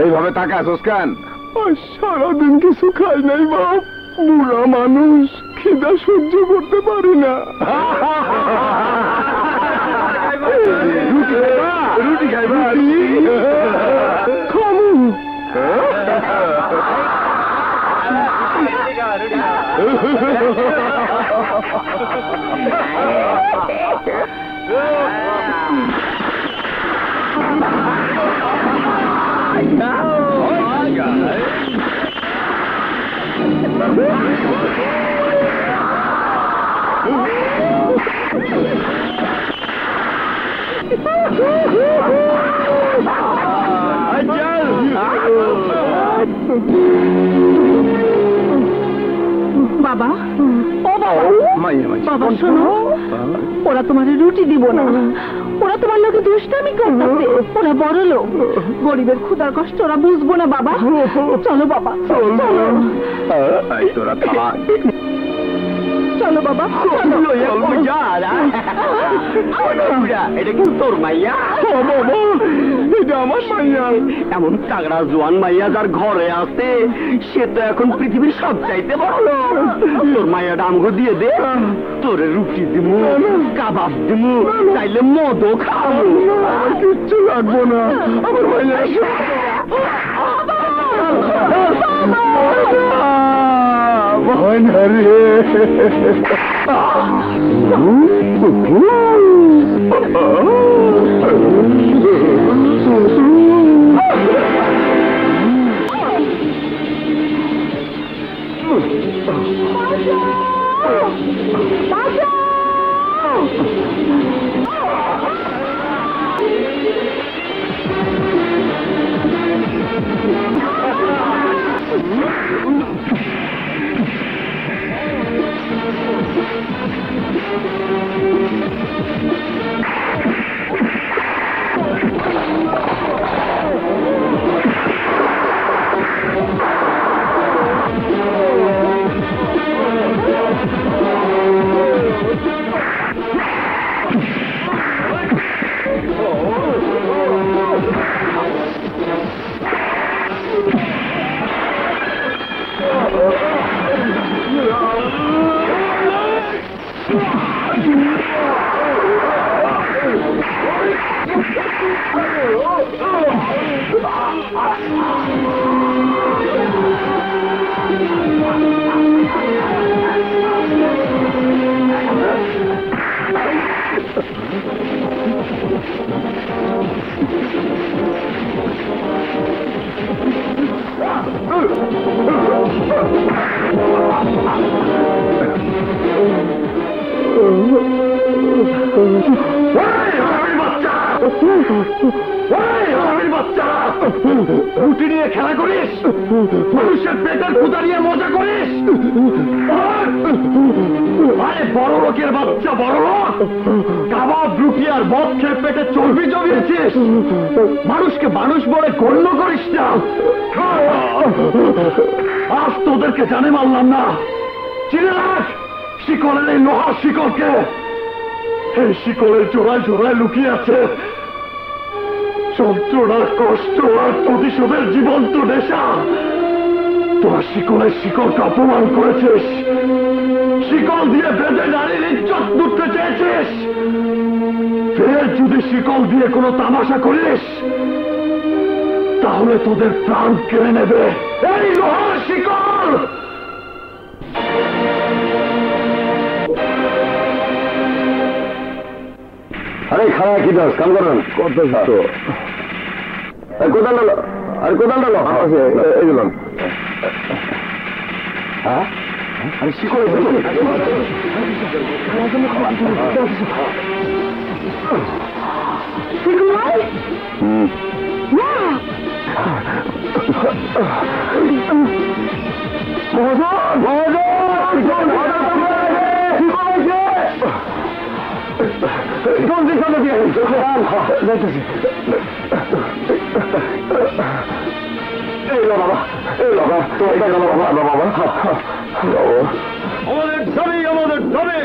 এইভাবে টাকা আছোস কেন? সারাদিন কিছু খাই নাই বাপ, বুড়া মানুষ, খিদা সহ্য করতে পারি না। রুটি খাইবা? খামু। বাবা, ও বাবা, বাবা শোনো, ওরা তোমার রুটি দিব না, ওরা তোমার লোকে দুষ্টামি করতেছে, ওরা বড় লোক, গরিবের ক্ষুধার কষ্ট ওরা বুঝবো না বাবা। চলো বাবা, চলো। তোরা থাক, চলো বাবা, এটা কিন্তু তোর মাইয়া? এটা আমার মাইয়া। এমন তাগড়া জোয়ান মাইয়া যার ঘরে আছে, সে তো এখন পৃথিবীর সব চাইতে বড় লোক। তোর মাইয়াটা আমগো দিয়ে দে, তোরে রুটি দিমু, কাবাব দিমু, চাইলে মদও খাবো। আমার কিচ্ছু লাগবো না, আমার মাইয়া ভয় না রে। রুটি নিয়ে খেলা করিস, মানুষের পেটের ক্ষুধা নিয়ে মজা করিস। আরে বড় লোকের বাচ্চা, বড় লোক, কাবাব রুটি আর মদ খেয়ে পেটে চর্বি জমিয়েছিস, মানুষকে মানুষ বলে গণ্য করিস না। আজ তোদেরকে জানে মারলাম না, চিনে রাখ শিকলের এই লোহার শিকলকে। এই শিকলের জোড়ায় জোড়ায় লুকিয়ে আছে যন্ত্রণার কষ্ট আর প্রতিশোধের জীবন্ত নেশা। তোরা শিকলের শিকলকে অপমান করেছিস, শিকল দিয়ে বেঁধে নারীর ইজ্জত লুটতে চেয়েছিস। ফের যদি শিকল দিয়ে কোনো তামাশা করিস, তাহলে তোদের প্রাণ কেড়ে নেবে এই লোহার শিকল। আরে খারাপ কি দোষ, কাম করেন কত কোথায় আর কোদালটা লো এই দিলাম হ্যাঁ আমি শিখো আমাদের দাবি আমাদের দাবি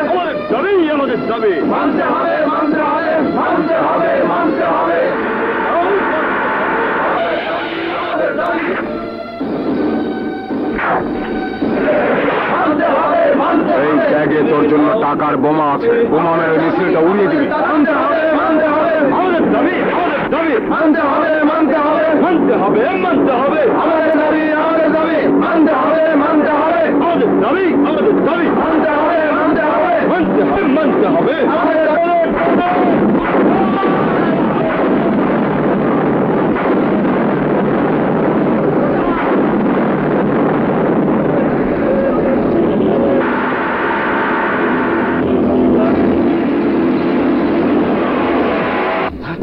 আমাদের দাবি আমাদের দাবি মানতে হবে মানতে হবে মানতে হবে মানতে হবে এই ব্যাগে তোর জন্য টাকার বোমা আছে, বোমা মেরে মিছিলটা উড়িয়ে দিবি। মানতে হবে মানতে হবে আমাদের দাবি আমাদের দাবি মানতে হবে মানতে হবে মানতে হবে মানতে হবে আমাদের দাবি আমাদের দাবি মানতে হবে মানতে হবে আমাদের দাবি আমাদের দাবি মানতে হবে মানতে হবে মানতে হবে মানতে হবে আমাদের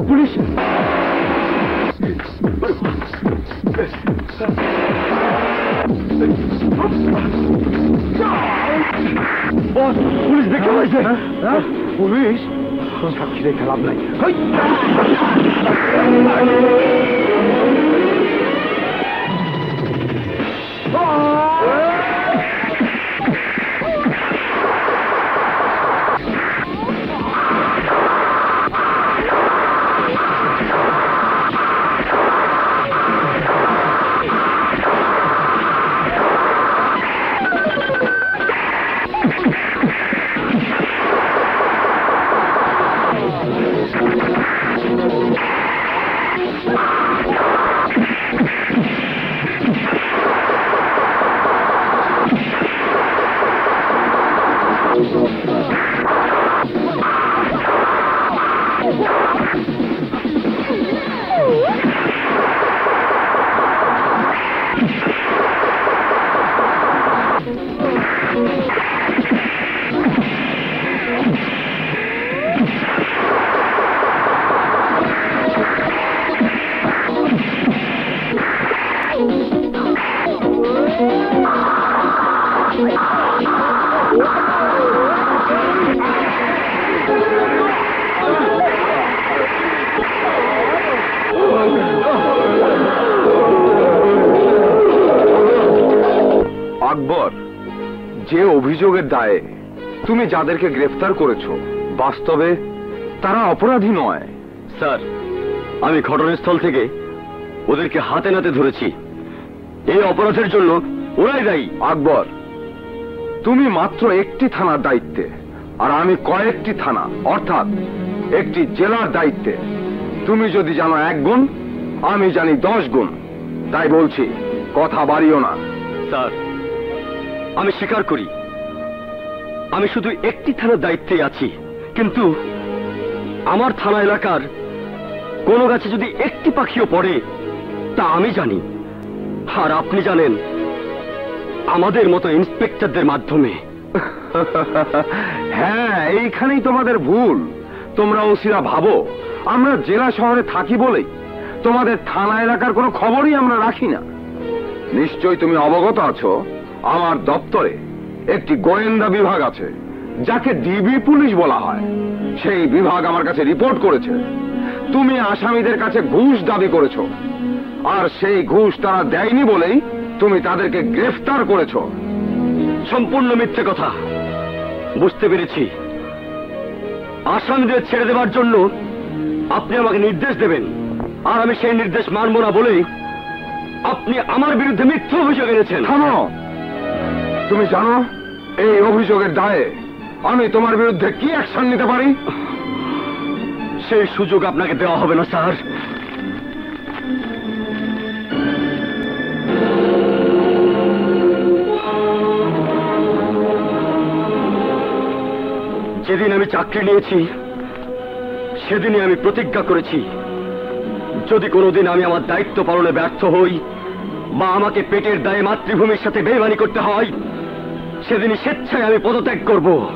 পুলিশ পুলিশ দেখে পাইছে পুলিশ সাক্ষী রেখে লাভ নাই আকবর, যে অভিযোগের দায়ে তুমি যাদেরকে গ্রেফতার করেছো বাস্তবে তারা অপরাধী নয়। স্যার, আমি ঘটনাস্থল থেকে ওদেরকে হাতে নাতে ধরেছি। এই অপরাধের জন্য ওরাই দায়ী। আকবর, তুমি মাত্র একটি থানার দায়িত্বে আর আমি কয়েকটি থানা অর্থাৎ একটি জেলার দায়িত্বে। তুমি যদি জানো 1 গুণ, আমি জানি 10 গুণ। তাই বলছি কথা বাড়িও না। স্যার, আমি স্বীকার করি আমি শুধু একটি থানার দায়িত্বে আছি, কিন্তু আমার থানা এলাকার কোন গাছে যদি একটি পাখিও পড়ে তা আমি জানি, আর আপনি জানেন আমাদের মতো ইন্সপেক্টরদের মাধ্যমে। হ্যাঁ, এইখানেই তোমাদের ভুল। তোমরা ওসিরা ভাবো আমরা জেলা শহরে থাকি বলেই তোমাদের থানা এলাকার কোনো খবরই আমরা রাখি না। নিশ্চয় তুমি অবগত আছো আমার দপ্তরে একটি গোয়েন্দা বিভাগ আছে যাকে ডিবি পুলিশ বলা হয়। সেই বিভাগ আমার কাছে রিপোর্ট করেছে তুমি আসামিদের কাছে ঘুষ দাবি করেছো, আর সেই ঘুষ তারা দেয়নি বলেই তুমি তাদেরকে গ্রেফতার করেছো। সম্পূর্ণ মিথ্যে কথা। বুঝতে পেরেছি, আসামিদের ছেড়ে দেওয়ার জন্য আপনি আমাকে নির্দেশ দেবেন, আর আমি সেই নির্দেশ মানব না বলেই আপনি আমার বিরুদ্ধে মিথ্যা অভিযোগ এনেছেন। থামো। তুমি জানো এই অভিযোগের দায়ে আমি তোমার বিরুদ্ধে কি অ্যাকশন নিতে পারি? সেই সুযোগ আপনাকে দেওয়া হবে না স্যার। যেদিন আমি চাকরি নিয়েছি সেদিনই আমি প্রতিজ্ঞা করেছি যদি কোনোদিন আমি আমার দায়িত্ব পালনে ব্যর্থ হই বা আমাকে পেটের দায়ে মাতৃভূমির সাথে বেইমানি করতে হয়, সেদিনই স্বেচ্ছায় আমি পদত্যাগ করব।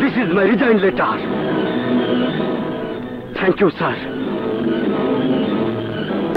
This is my resign letter. Thank you sir.